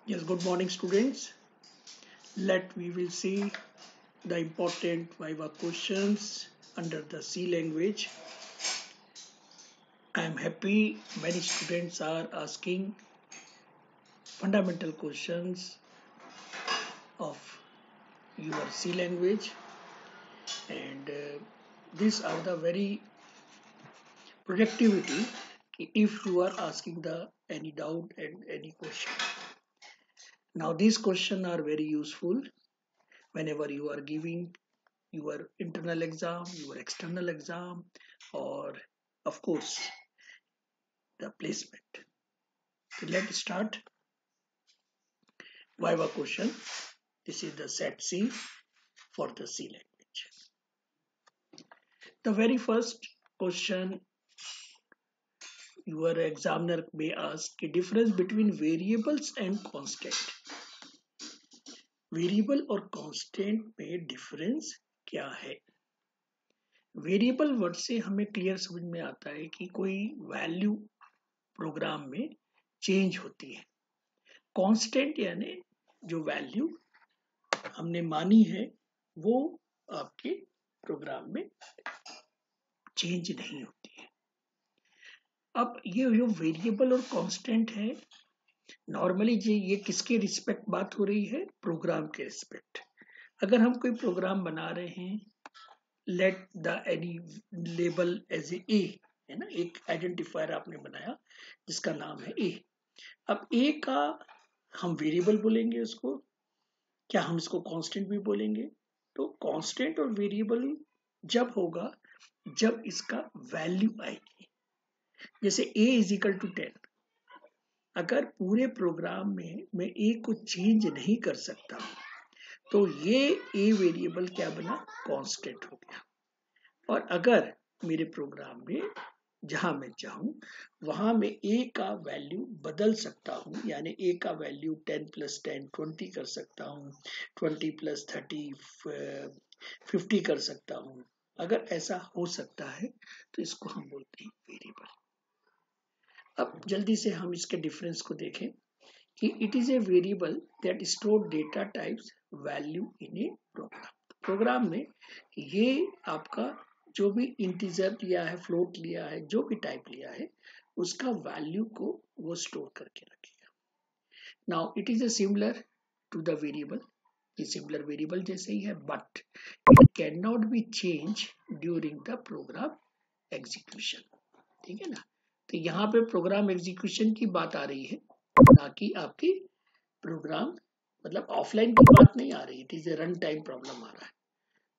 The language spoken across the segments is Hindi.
Yes, good morning, students. We will see the important Viva questions under the C language. I am happy many students are asking fundamental questions of your C language, and these are the very productivity if you are asking the any doubt and any question. Now, these questions are very useful whenever you are giving your internal exam, your external exam, or of course the placement. So let's start. Viva question. This is the set C for the C language. The very first question your examiner may ask the difference between variables and constant. Variable और कांस्टेंट में डिफरेंस क्या है? वेरिएबल वर्ड से हमें क्लियर समझ में आता है कि कोई वैल्यू प्रोग्राम में चेंज होती है. कांस्टेंट यानी जो वैल्यू हमने मानी है वो आपके प्रोग्राम में चेंज नहीं होती है. अब ये जो वेरिएबल और कांस्टेंट है, नॉर्मली ये किसके रिस्पेक्ट बात हो रही है? प्रोग्राम के रिस्पेक्ट. अगर हम कोई प्रोग्राम बना रहे हैं, let the any label as a, है ना, एक आइडेंटिफायर आपने बनाया जिसका नाम है ए. अब ए का हम वेरिएबल बोलेंगे उसको, क्या हम इसको कांस्टेंट भी बोलेंगे? तो कांस्टेंट और वेरिएबल जब होगा जब इसका वैल्यू आएगी. जैसे a इज इक्वल टू 10. अगर पूरे प्रोग्राम में मैं a को चेंज नहीं कर सकता तो ये a वेरिएबल क्या बना? कांस्टेंट हो गया. और अगर मेरे प्रोग्राम में जहां मैं चाहूं वहां मैं a का वैल्यू बदल सकता हूं, यानी a का वैल्यू 10 प्लस 10 20 कर सकता हूं, 20 प्लस 30 50 कर सकता हूं. अगर ऐसा हो सकता है तो इसको हम बोलते हैं वेरिएबल. अब जल्दी से हम इसके डिफरेंस को देखें कि it is a variable that store data types value in a program. Program में ये आपका जो भी इंटीजर लिया है, फ्लोट लिया है, जो भी टाइप लिया है, उसका वैल्यू को वो स्टोर करके रखेगा. Now it is a similar to the variable. ये सिमिलर वेरिएबल जैसे ही है, but it can not be change during the program execution. ठीक है ना. तो यहाँ पे प्रोग्राम एग्जीक्यूशन की बात आ रही है, ना कि आपकी प्रोग्राम मतलब ऑफलाइन की बात नहीं आ रही. It is a run time problem आ रहा है.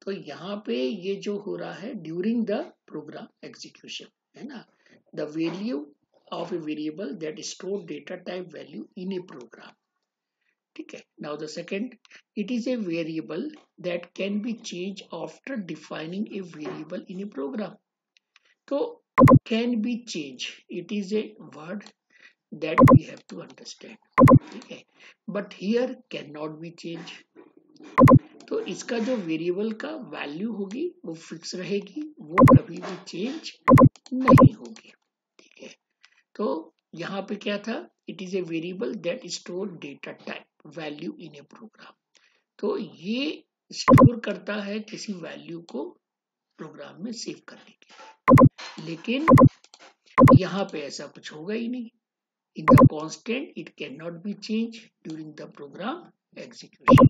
तो यहाँ पे ये जो हो रहा है ड्यूरिंग द प्रोग्राम एग्जीक्यूशन, है ना. The value of a variable that store data type value in a program. ठीक है. Now the second, it is a variable that can be change after defining a variable in a program. तो can be changed, it is a word that we have to understand. ठीक है. but here cannot be changed. तो इसका जो वेरिएबल का वैल्यू होगी वो फिक्स रहेगी, वो कभी भी चेंज नहीं होगी. ठीक है. तो यहाँ पे क्या था? It is a variable that store data type value in a program. तो ये स्टोर करता है किसी वैल्यू को प्रोग्राम में सेव करने के लिए. लेकिन यहाँ पे ऐसा कुछ होगा ही नहीं. In the constant it can not be change during the program execution.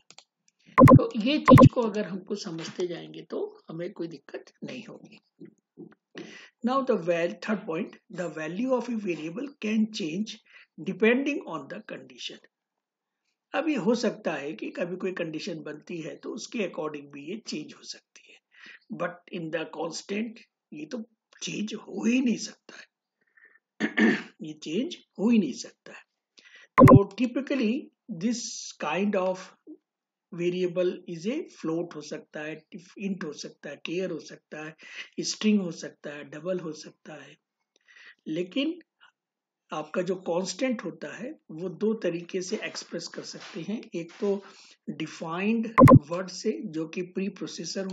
तो ये चीज को अगर हमको समझते जाएंगे तो हमें कोई दिक्कत नहीं होगी. Now the third point, the value of a variable can change depending on the condition. अब ये हो सकता है कि कभी कोई कंडीशन बनती है तो उसके अकॉर्डिंग भी ये चेंज हो सकती है, बट इन द कांस्टेंट ये तो चेंज हो ही नहीं सकता है. ये चेंज हो ही नहीं सकता है. तो typically this kind of variable is a float हो सकता है, इंट हो सकता है, क्लियर हो सकता है, स्ट्रिंग हो सकता है, डबल हो सकता है. लेकिन आपका जो कांस्टेंट होता है वो दो तरीके से एक्सप्रेस कर सकते हैं. एक तो डिफाइंड वर्ड से, जो कि प्री प्रोसेसर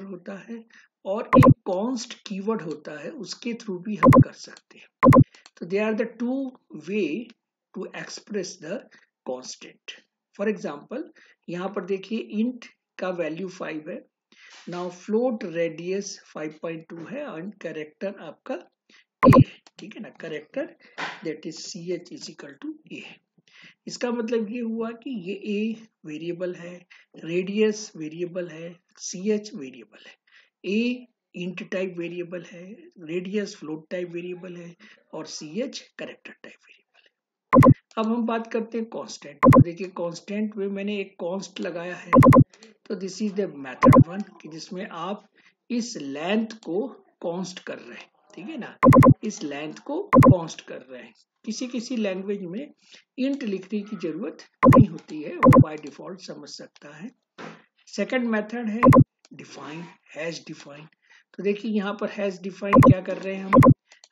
होता है, और एक कॉन्स्ट कीवर्ड होता है, उसके थ्रू भी हम कर सकते हैं. तो they are the two way to express the constant. For example, यहाँ पर देखिए int का वैल्यू 5 है. Now float radius 5.2 है and character आपका a है. ठीक है ना, character that is ch is equal to a है. इसका मतलब ये हुआ कि ये a वेरिएबल है, रेडियस वेरिएबल है, ch वेरिएबल है. a इंट टाइप वेरिएबल है, रेडियस फ्लोट टाइप वेरिएबल है और ch कैरेक्टर टाइप वेरिएबल है. अब हम बात करते हैं कांस्टेंट. तो देखिए कांस्टेंट में मैंने एक कांस्ट लगाया है. तो दिस इज द मेथड 1 कि जिसमें आप इस लेंथ को कांस्ट कर रहे हैं. ठीक है ना, इस लेंथ को कांस्ट कर रहे हैं. किसी किसी लैंग्वेज में इंट लिखने की जरूरत नहीं होती है, वो बाय डिफॉल्ट समझ सकता है. सेकंड मेथड है डिफाइन, हैश डिफाइन. तो देखिए यहाँ पर हैश डिफाइन क्या कर रहे हैं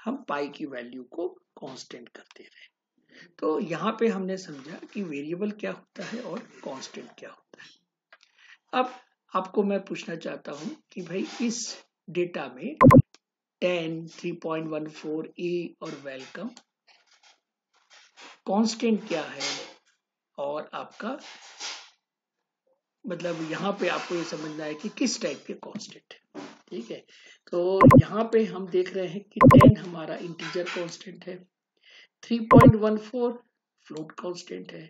हम पाई की वैल्यू को कांस्टेंट कर दे रहे हैं. तो यहाँ पे हमने समझा कि वेरिएबल क्या होता है और कांस्टेंट क्या होता है. अब आपको मैं पूछना चाहता हूं कि भाई इस डेटा में 10, 3.14 ए और वेलकम कांस्टेंट क्या है और आपका मतलब यहाँ पे आपको ये समझना है कि किस टाइप के कांस्टेंट. ठीक है, तो यहाँ पे हम देख रहे हैं कि 10 हमारा इंटीजर कांस्टेंट है, 3.14 फ्लोट कांस्टेंट है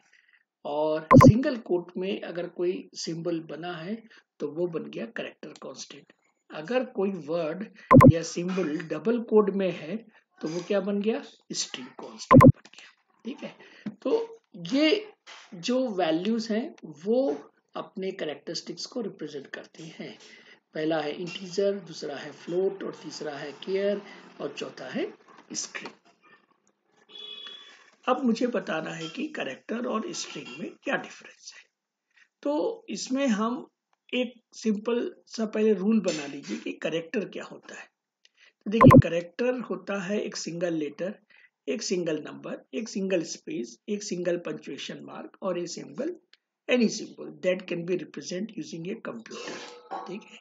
और सिंगल कोट में अगर कोई सिंबल बना है तो वो बन गया कैरेक्टर कांस्टेंट. अगर कोई वर्ड या सिंबल डबल कोड में है तो वो क्या बन गया, स्ट्रिंग कांस्टेंट बन गया. ठीक है, तो ये जो वैल्यूज हैं वो अपने कैरेक्टरिस्टिक्स को रिप्रेजेंट करती हैं. पहला है इंटीजर, दूसरा है फ्लोट और तीसरा है केयर और चौथा है स्ट्रिंग. अब मुझे बताना है कि कैरेक्टर और स्ट्रिंग में क्या डिफरेंस है. तो इसमें हम एक सिंपल सा पहले रूल बना लीजिए कि कैरेक्टर क्या होता है. तो देखिए कैरेक्टर होता है एक सिंगल लेटर, एक सिंगल नंबर, एक सिंगल स्पेस, एक सिंगल पंक्चुएशन मार्क और एक symbol, any symbol that can B represent using a computer. ठीक है.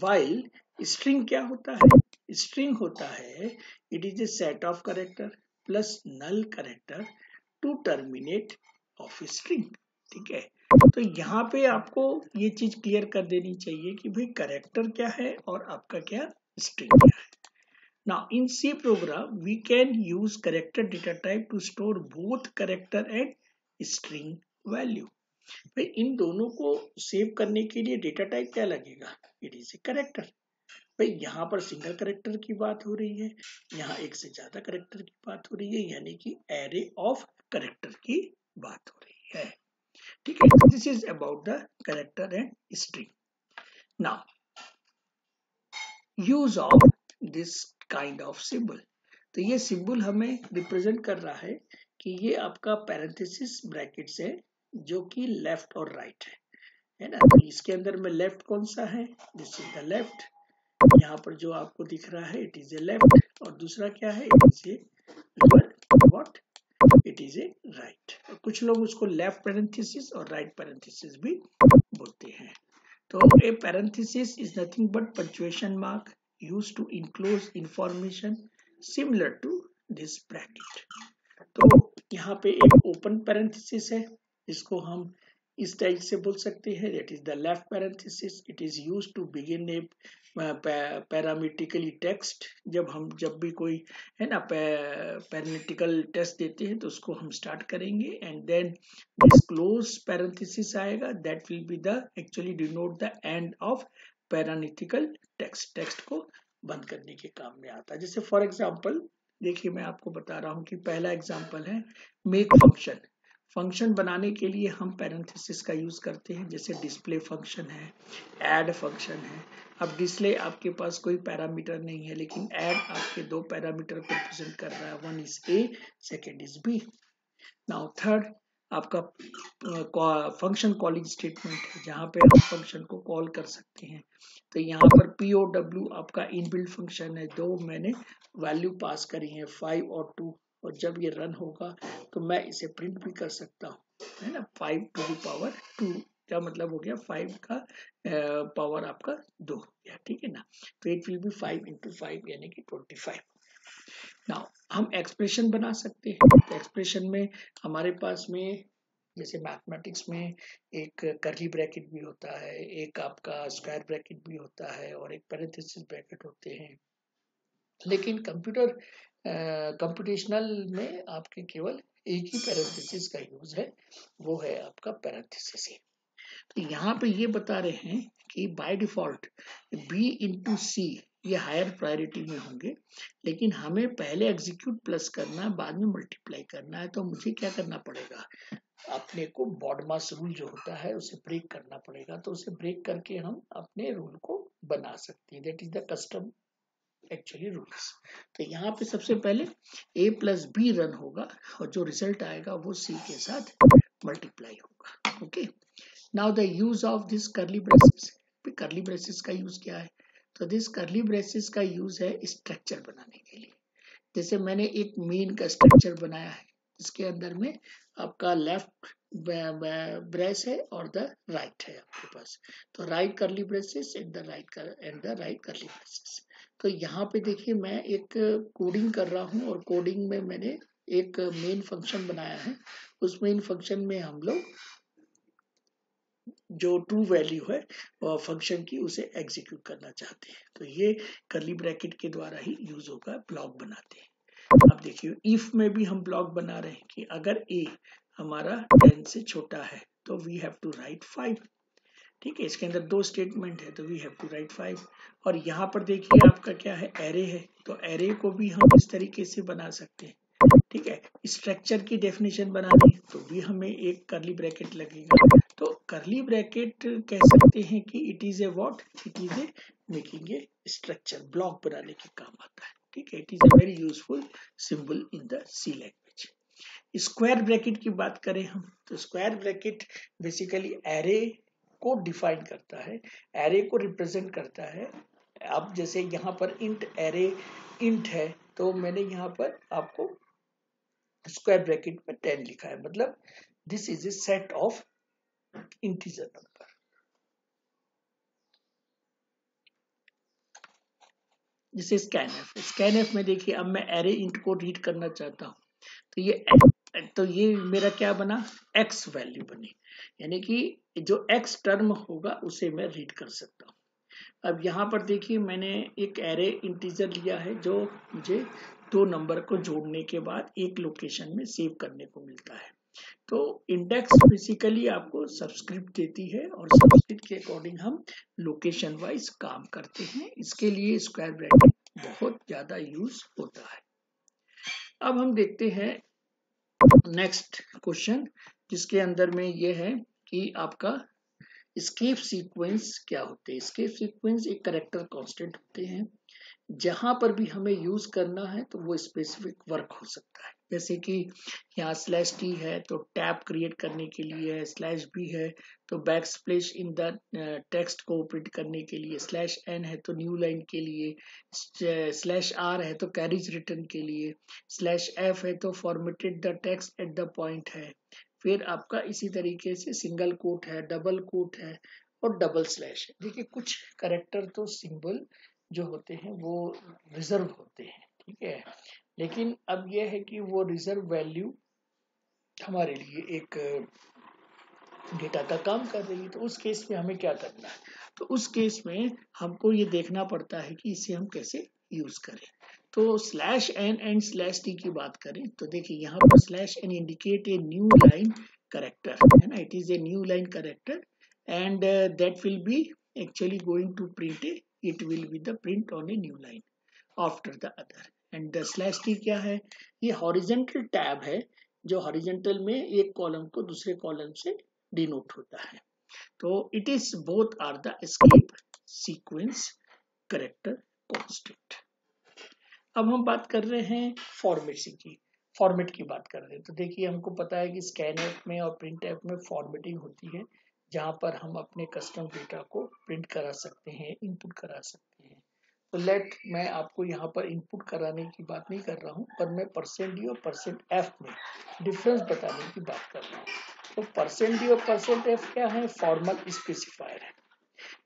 वाइल स्ट्रिंग क्या होता है, स्ट्रिंग होता है it is a set of character plus null character to terminate of string. ठीक है, तो यहाँ पे आपको ये चीज क्लियर कर देनी चाहिए कि भाई कैरेक्टर क्या है और आपका क्या स्ट्रिंग क्या है. Now in C program we can use character data type to store both character and string value. भाई इन दोनों को सेव करने के लिए डेटा टाइप क्या लगेगा, इट इज ए कैरेक्टर. भाई यहाँ पर सिंगल कैरेक्टर की बात हो रही है, यहाँ एक से ज्यादा कैरेक्टर की बात हो रही है, यानी कि एरे ऑफ कैरेक्टर की बात हो रही है. ठीक है, this is about the character and string. Now use of this kind of symbol. तो ये सिंबल हमें रिप्रेजेंट कर रहा है कि ये आपका पैरेंथेसिस ब्रैकेट्स है जो कि लेफ्ट और राइट है ना. तो इसके अंदर में लेफ्ट कौन सा है, दिस इज द लेफ्ट. यहाँ पर जो आपको दिख रहा है इट इज ए लेफ्ट और दूसरा क्या है, it is a what, it is a right. कुछ लोग उसको लेफ्ट पैरेंथेसिस और राइट पैरेंथेसिस भी बोलते हैं. तो a parenthesis is nothing but punctuation mark used to enclose information similar to this bracket. तो यहाँ पे एक ओपन पैरेंथेसिस है, इसको हम इस टाइप से बोल सकते हैं, that is the left parenthesis. It is used to begin a parametrically text. जब भी कोई है ना पैरामीट्रिकल टेक्स्ट देते हैं तो उसको हम स्टार्ट करेंगे and then this close parenthesis आएगा, that will be the actually denote the end of parametrical text. Text को बंद करने के काम में आता है. जैसे फॉर एग्जांपल देखिए मैं आपको बता रहा हूं कि पहला एग्जांपल है मेक फंक्शन. फंक्शन बनाने के लिए हम पैरेंथेसिस का यूज करते हैं, जैसे डिस्प्ले फंक्शन है, ऐड फंक्शन है. अब डिस्प्ले आपके पास कोई पैरामीटर नहीं है, लेकिन ऐड आपके दो पैरामीटर को रिप्रेजेंट कर रहा है, one is a, second is b. Now third आपका फंक्शन कॉलिंग स्टेटमेंट है, जहां पे आप फंक्शन को कॉल कर सकते हैं. तो यहाँ पर POW आपका इनबिल्ट फंक्शन है, दो मैंने वैल्यू पास करी है 5 और 2, और जब ये रन होगा तो मैं इसे प्रिंट भी कर सकता हूँ, है ना. 5 to the power 2 क्या मतलब हो गया, 5 का पावर आपका 2 हो गया. ठीक है ना, तो इट विल बी 5 into 5 यानी कि 25. नाउ हम एक्सप्रेशन बना सकते हैं। तो एक्सप्रेशन में हमारे पास में जैसे मैथमेटिक्स में एक कर्ली ब्रैकेट भी होता है, एक आपका स्क्वायर ब्रैकेट भी होता है और एक पैरेंथेसिस ब्रैकेट होते हैं। लेकिन कंप्यूटेशनल में आपके केवल एक ही पैरेंथेसिस का यूज है, वो है आपका पैरेंथेसिस ही। तो यहाँ पे ये बता रहे हैं कि बाय डिफॉल्ट B इंटू सी ये हायर प्रायोरिटी में होंगे, लेकिन हमें पहले एग्जीक्यूट प्लस करना है, बाद में मल्टीप्लाई करना है। तो मुझे क्या करना पड़ेगा, अपने को बॉडमास रूल जो होता है उसे ब्रेक करना पड़ेगा। तो उसे ब्रेक करके हम अपने रूल को बना सकते हैं। That is the custom actually rules. तो यहाँ पे सबसे पहले a प्लस बी रन होगा और जो रिजल्ट आएगा वो c के साथ मल्टीप्लाई होगा। Okay, now the use of this curly braces. Curly braces का यूज क्या है, तो दिस कर्ली ब्रेसेस का यूज है स्ट्रक्चर बनाने के लिए। जैसे मैंने एक मेन का स्ट्रक्चर बनाया है, इसके अंदर में आपका लेफ्ट ब्रेस है और द राइट है आपके पास। तो right curly braces and the right curly braces. तो यहाँ पे देखिए मैं एक कोडिंग कर रहा हूँ और कोडिंग में मैंने एक मेन फंक्शन बनाया है। उस मेन फंक्शन में हम लोग जो ट्रू वैल्यू है फंक्शन की उसे एग्जीक्यूट करना चाहते हैं। तो ये कर्ली ब्रैकेट के द्वारा ही यूज होगा, ब्लॉक बनाते हैं। अब देखिए इफ में भी हम ब्लॉक बना रहे हैं कि अगर a हमारा 10 से छोटा है तो वी हैव टू राइट 5। ठीक है, इसके अंदर दो स्टेटमेंट है तो वी हैव टू राइट 5। और यहाँ पर देखिए आपका क्या है, एरे है। तो एरे को भी हम इस तरीके से बना सकते हैं। ठीक है, स्ट्रक्चर की डेफिनेशन बनानी तो भी हमें एक कर्ली ब्रैकेट लगेगा। तो कर्ली ब्रैकेट कह सकते हैं कि it is a what, it is a making a structure, block बनाने के काम आता है। ठीक है, it is a very useful symbol in the C language. Square bracket की बात करें हम, तो स्क्वायर ब्रैकेट बेसिकली एरे को डिफाइन करता है, एरे को रिप्रेजेंट करता है। अब जैसे यहाँ पर इंट एरे इंट है, तो मैंने यहाँ पर आपको स्क्वायर ब्रैकेट में 10 लिखा है, मतलब this is a set of integer number. जैसे स्कैनएफ में देखिए अब मैं एरे इंट को रीड करना चाहता हूँ, तो ये मेरा क्या बना, एक्स वैल्यू बनी, यानी कि जो एक्स टर्म होगा उसे मैं रीड कर सकता हूँ। अब यहाँ पर देखिए मैंने एक एरे इंटीजर लिया है जो मुझे दो नंबर को जोड़ने के बाद एक लोकेशन में सेव करने को मिलता है। तो इंडेक्स बेसिकली आपको सबस्क्रिप्ट देती है और सबस्क्रिप्ट के अकॉर्डिंग हम लोकेशन वाइज काम करते हैं। इसके लिए स्क्वायर ब्रैकेट बहुत ज्यादा यूज होता है। अब हम देखते हैं नेक्स्ट क्वेश्चन, जिसके अंदर में ये है कि आपका एस्केप सीक्वेंस क्या होते हैं। एस्केप सीक्वेंस एक कैरेक्टर कांस्टेंट होते हैं, जहां पर भी हमें यूज करना है तो वो स्पेसिफिक वर्क हो सकता है। जैसे कि यहाँ स्लैश टी है तो टैब क्रिएट करने के लिए है, स्लैश बी है तो back splash in the text को प्रिंट करने के लिए, स्लैश एन है तो न्यू लाइन के लिए, स्लैश आर है तो कैरीज रिटर्न के लिए, स्लैश एफ है तो formatted the text at the point है। फिर आपका इसी तरीके से सिंगल कोट है, डबल कोट है और डबल स्लैश है। देखिए कुछ कैरेक्टर तो सिंबल जो होते हैं वो रिजर्व होते हैं, ठीक है, लेकिन अब यह है कि वो रिजर्व वैल्यू हमारे लिए एक डेटा का काम कर रही है। तो उस केस में हमें क्या करना है, तो उस केस में हमको ये देखना पड़ता है कि इसे हम कैसे यूज करें। तो slash n and slash t की बात करें तो देखिए यहाँ पर slash n indicate a new line character है ना, it is a new line character and that will be actually going to print a, it will be the print on a new line after the other। and the slash t क्या है, ये horizontal टैब है जो हॉरिजेंटल में एक कॉलम को दूसरे कॉलम से डिनोट होता है। तो it is both are the escape sequence character constant. अब हम बात कर रहे हैं फॉर्मेट की, फॉर्मेट की बात कर रहे हैं। तो देखिए हमको पता है कि स्कैनएफ में और प्रिंटएफ में फॉर्मेटिंग होती है, जहां पर हम अपने कस्टम डेटा को प्रिंट करा सकते हैं, इनपुट करा सकते हैं। तो मैं आपको यहाँ पर इनपुट कराने की बात नहीं कर रहा हूँ, पर मैं %d और %f में डिफरेंस बताने की बात कर रहा हूँ। तो %d और %f क्या है, फॉर्मल स्पेसिफायर है।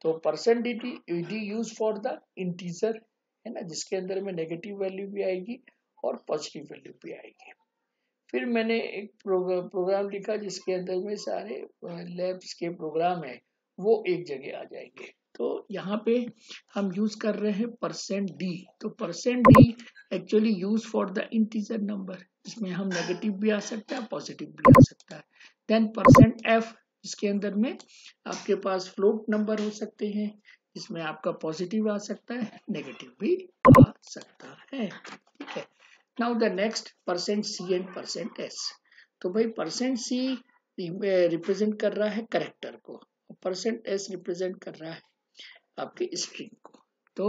तो %d use for the integer है ना, जिसके अंदर में नेगेटिव वैल्यू भी आएगी और पॉजिटिव वैल्यू भी आएगी। फिर मैंने एक प्रोग्राम लिखा जिसके अंदर में सारे लैब्स के प्रोग्राम है वो एक जगह आ जाएंगे। तो यहाँ पे हम यूज कर रहे हैं %d। तो %d actually use for the integer number, जिसमें हम नेगेटिव भी आ सकता है पॉजिटिव भी आ सकता है। देन %f इसके अंदर में आपके पास फ्लोट नंबर हो सकते हैं, इसमें आपका पॉजिटिव आ सकता है नेगेटिव भी आ सकता है। ठीक है, now the next %c and %s। तो भाई %c रिप्रेजेंट कर रहा है कैरेक्टर को, %s रिप्रेजेंट कर रहा है आपके स्ट्रिंग को। तो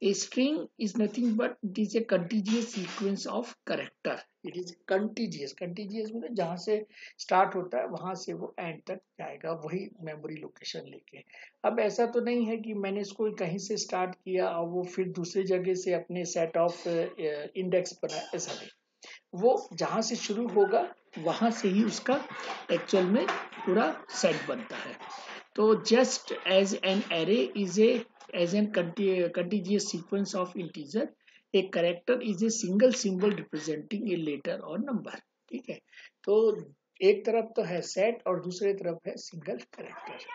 a string is nothing but it is A contiguous sequence of character. It is contiguous, contiguous मतलब जहां से स्टार्ट होता है वहां से वो एंड तक जाएगा, वही मेमोरी लोकेशन लेके। अब ऐसा तो नहीं है कि मैंने इसको कहीं से स्टार्ट किया और वो फिर दूसरी जगह से अपने सेट ऑफ इंडेक्स बनाया, ऐसा नहीं। वो जहां से शुरू होगा वहां से ही उसका एक्चुअल में पूरा सेट बनता है। तो just as an array is as an contiguous sequence of integer, a character is a single symbol representing a letter or number। ठीक है, तो एक तरफ तो है सेट और दूसरे तरफ है सिंगल कैरेक्टर।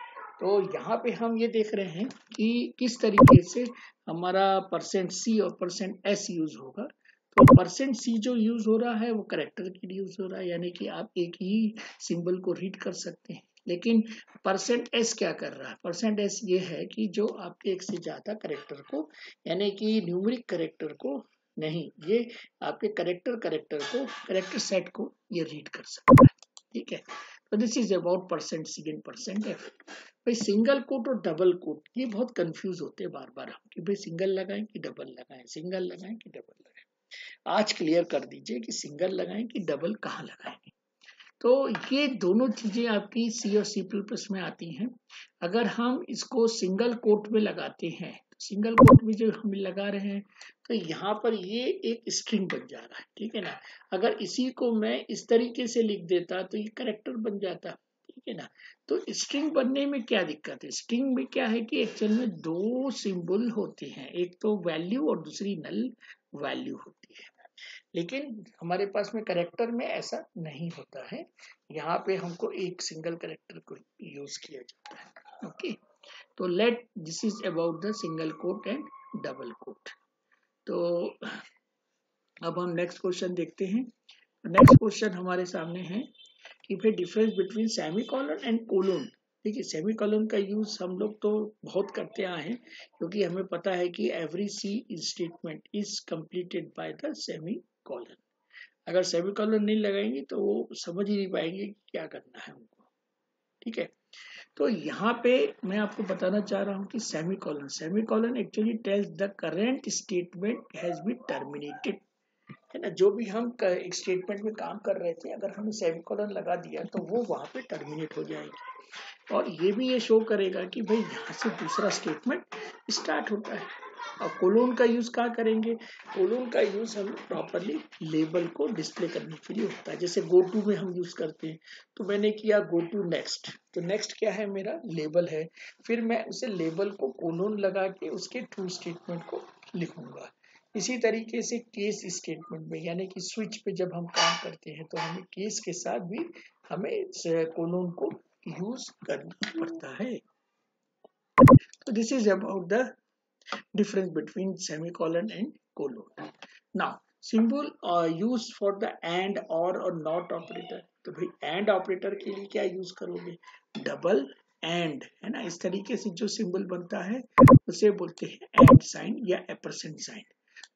तो यहाँ पे हम ये देख रहे हैं कि किस तरीके से हमारा %c और %s यूज होगा। तो %c जो यूज हो रहा है वो कैरेक्टर के लिए यूज हो रहा है, यानी कि आप एक ही सिंबल को रीड कर सकते हैं। लेकिन %s क्या कर रहा है? %s ये है कि जो आपके एक से ज्यादा कैरेक्टर को, यानी कि न्यूमेरिक कैरेक्टर को नहीं, ये आपके कैरेक्टर सेट को ये रीड कर सकता है। ठीक है, तो this is about %c and %f। भाई सिंगल कोट और डबल कोट ये बहुत कंफ्यूज होते हैं बार बार हम कि भाई सिंगल लगाएं कि डबल लगाएं, सिंगल लगाएं कि डबल लगाएं। आज क्लियर कर दीजिए कि सिंगल लगाएं कि डबल कहाँ लगाएंगे। तो ये दोनों चीजें आपकी C और C++ में आती हैं। अगर हम इसको सिंगल कोट में लगाते हैं, तो सिंगल कोट में जो हम लगा रहे हैं तो यहाँ पर ये एक स्ट्रिंग बन जा रहा है। ठीक है ना, अगर इसी को मैं इस तरीके से लिख देता तो ये कैरेक्टर बन जाता। ठीक है ना, तो स्ट्रिंग बनने में क्या दिक्कत है? स्ट्रिंग में क्या है कि एक्चुअल में दो सिंबल होते हैं, एक तो वैल्यू और दूसरी नल वैल्यू होती है। लेकिन हमारे पास में कैरेक्टर में ऐसा नहीं होता है, यहाँ पे हमको एक सिंगल कैरेक्टर को यूज किया जाता है। ओके, तो let this is about the single quote and double quote. तो अब हम नेक्स्ट क्वेश्चन देखते हैं। नेक्स्ट क्वेश्चन हमारे सामने है कि फिर difference between semicolon and colon. देखिए सेमीकोलन का यूज हम लोग तो बहुत करते आए हैं, क्योंकि हमें पता है कि every C statement is completed by the semicolon. अगर सेमीकोलन नहीं लगाएंगे तो वो समझ ही नहीं पाएंगे कि क्या करना है उनको। ठीक है, तो यहाँ पे मैं आपको बताना चाह रहा हूँ कि semicolon actually tells the current statement has been terminated. है ना, जो भी हम एक स्टेटमेंट में काम कर रहे थे, अगर हमने सेमीकोलन लगा दिया तो वो वहां पे टर्मिनेट हो जाएगी। और ये भी ये शो करेगा कि भाई यहाँ से दूसरा स्टेटमेंट स्टार्ट होता है। और कोलोन का यूज कहाँ करेंगे? कोलोन का यूज हम प्रॉपरली लेबल को डिस्प्ले करने के लिए होता है। जैसे गो टू में हम यूज करते हैं, तो मैंने किया गो टू नेक्स्ट, तो नेक्स्ट क्या है? मेरा लेबल है। फिर मैं उसे लेबल को कोलोन लगा के उसके ट्रू स्टेटमेंट को लिखूंगा। इसी तरीके से केस स्टेटमेंट में, यानी कि स्विच पे जब हम काम करते हैं तो हमें केस के साथ भी हमें कोलोन को यूज करना पड़ता है। तो this is about the difference between semicolon and colon. Now symbol used for the and or not operator। तो भाई and operator के लिए क्या यूज करोगे? डबल and, है ना। इस तरीके से जो सिंबल बनता है उसे बोलते हैं and साइन या एपरसेंट साइन।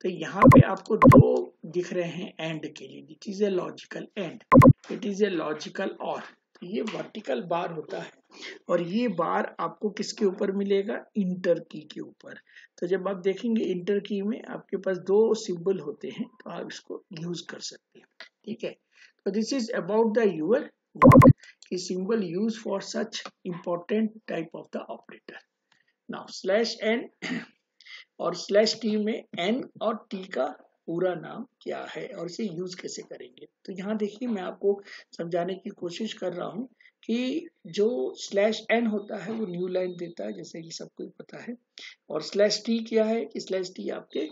तो यहाँ पे आपको दो दिख रहे हैं and के लिए, it is a logical and, it is a logical और। तो ये वर्टिकल बार होता है और ये बार आपको किसके ऊपर मिलेगा? इंटर की के ऊपर। तो जब आप देखेंगे इंटर की में आपके पास दो सिंबल होते हैं तो आप इसको यूज कर सकते हैं। ठीक है, तो this is about the your key symbol used for such important type of the operator. Now /n और /t में n और t का पूरा नाम क्या है और इसे यूज कैसे करेंगे? तो यहाँ देखिए मैं आपको समझाने की कोशिश कर रहा हूँ कि जो /n होता है वो न्यू लाइन देता है, जैसे कि सबको पता है, और /t क्या है कि /t आपके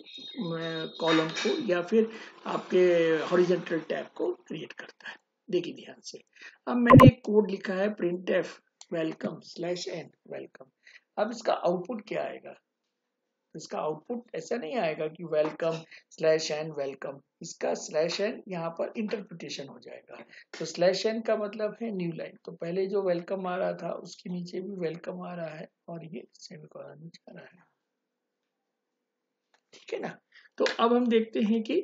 कॉलम को या फिर आपके हॉरिजॉन्टल टैब को क्रिएट करता है। देखिए ध्यान से, अब मैंने एक कोड लिखा है printf वेलकम /n वेलकम। अब इसका आउटपुट क्या आएगा? इसका आउटपुट ऐसा नहीं आएगा कि वेलकम /n वेलकम, इसका /n यहाँ पर इंटरप्रिटेशन हो जाएगा। तो /n का मतलब है न्यू लाइन, तो पहले जो वेलकम आ रहा था उसके नीचे भी वेलकम आ रहा है और ये सेमीकोलन नीचे आ रहा है, ठीक है ना। तो अब हम देखते हैं कि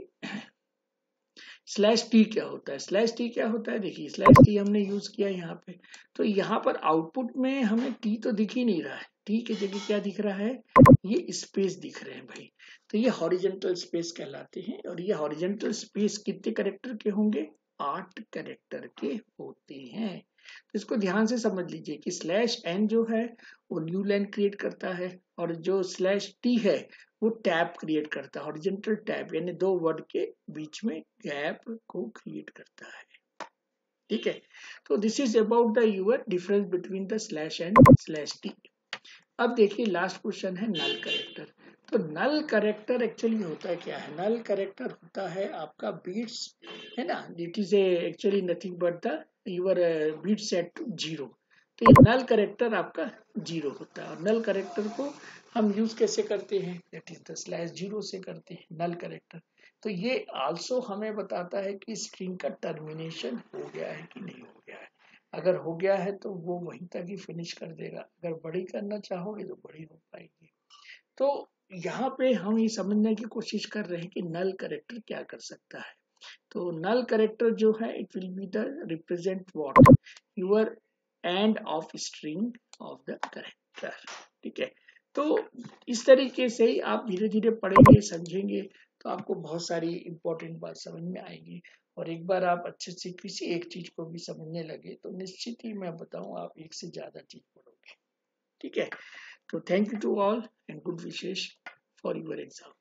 /t क्या होता है। /t क्या होता है, देखिए /t हमने यूज किया यहाँ पे, तो यहाँ पर आउटपुट में हमें t तो दिख ही नहीं रहा है, t की जगह क्या दिख रहा है, ये स्पेस दिख रहे हैं भाई। तो ये हॉरिजॉन्टल स्पेस कहलाते हैं, और ये हॉरिजॉन्टल स्पेस कितने कैरेक्टर के होंगे, 8 कैरेक्टर के होते हैं। तो इसको ध्यान से समझ लीजिए कि /n जो है वो न्यू लाइन क्रिएट करता है, और जो /t है वो टैब क्रिएट करता है, हॉरिजॉन्टल टैब, यानी दो वर्ड के बीच में गैप को क्रिएट करता है, ठीक है। तो this is about the your difference between the /n /t। अब देखिए लास्ट क्वेश्चन है नल करेक्टर। तो नल करेक्टर एक्चुअली होता है क्या है, नल करेक्टर होता है आपका बीट्स, है ना, it is actually nothing but the your bit set to 0। तो ये नल करेक्टर आपका 0 होता है, और नल करेक्टर को हम यूज कैसे करते हैं, दैट इज द /0 से करते हैं नल करेक्टर। तो ये आल्सो हमें बताता है कि स्ट्रिंग का टर्मिनेशन हो गया है कि नहीं हो गया है। अगर हो गया है तो वो वहीं तक ही फिनिश कर देगा, अगर बड़ी करना चाहोगे तो बड़ी हो पाएगी। तो यहाँ पे हम ये समझने की कोशिश कर रहे हैं कि नल करेक्टर क्या कर सकता है। तो नल करेक्टर जो है it will be the represent what, your end of string of the character, ठीक है। तो इस तरीके से ही आप धीरे धीरे पढ़ेंगे समझेंगे तो आपको बहुत सारी इंपॉर्टेंट बात समझ में आएगी, और एक बार आप अच्छे से किसी एक चीज को भी समझने लगे तो निश्चित ही मैं बताऊं आप एक से ज्यादा चीज पढ़ोगे, ठीक है। तो thank you to all and good wishes for your exam.